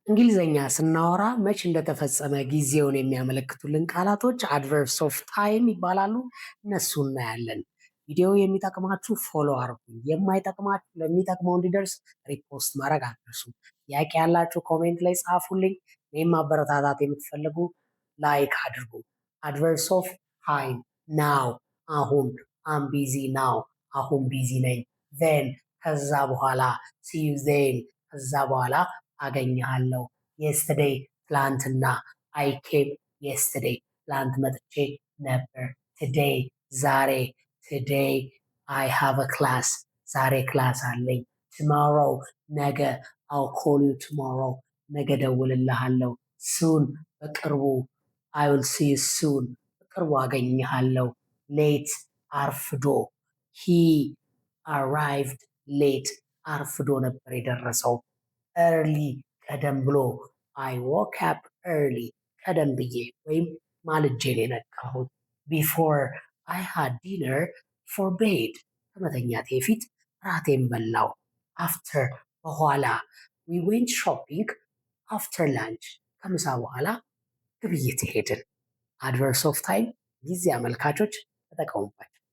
እንግሊዘኛ ስናወራ መች እንደተፈጸመ ጊዜውን የሚያመለክቱልን ቃላቶች አድቨርብስ ኦፍ ታይም ይባላሉ። እነሱ እናያለን። ቪዲዮ የሚጠቅማችሁ ፎሎ አድርጉ፣ የማይጠቅማችሁ ለሚጠቅመው እንዲደርስ ሪፖስት ማድረግ አትርሱ። ጥያቄ ያላችሁ ኮሜንት ላይ ጻፉልኝ። እኔም ማበረታታት የምትፈልጉ ላይክ አድርጉ። አድቨርብስ ኦፍ ታይም ናው፣ አሁን። አም ቢዚ ናው፣ አሁን ቢዚ ነኝ። ዜን ከዛ በኋላ፣ ሲዩ ዜን ከዛ በኋላ አገኘሃለሁ። የስተርዴይ ትላንትና፣ አይ ኬም የስተርዴይ ትላንት መጥቼ ነበር። ቱዴይ ዛሬ፣ ቱዴይ አይ ሃቭ አ ክላስ ዛሬ ክላስ አለኝ። ቱሞሮ ነገ፣ አል ኮል ዩ ቱሞሮ ነገ ደውልልሃለሁ። ሱን በቅርቡ፣ አይ ዊል ሲ ዩ ሱን በቅርቡ አገኘሃለሁ። ሌት አርፍዶ፣ ሂ አራይቭድ ሌት አርፍዶ ነበር የደረሰው። ኤርሊ ቀደም ብሎ፣ አይ ዎክ አፕ ኤርሊ ቀደም ብዬ ወይም ማልጄ ነው የነቃሁት። ቢፎር አይ ሃድ ዲነር ፎር ቤድ ከመተኛቴ ፊት ራቴን በላው። አፍተር በኋላ፣ ዊ ዌንት ሾፒንግ አፍተር ላንች ከምሳ በኋላ ግብይት ሄድን። አድቨርብስ ኦፍ ታይም ጊዜ አመልካቾች ተጠቀሙባቸው።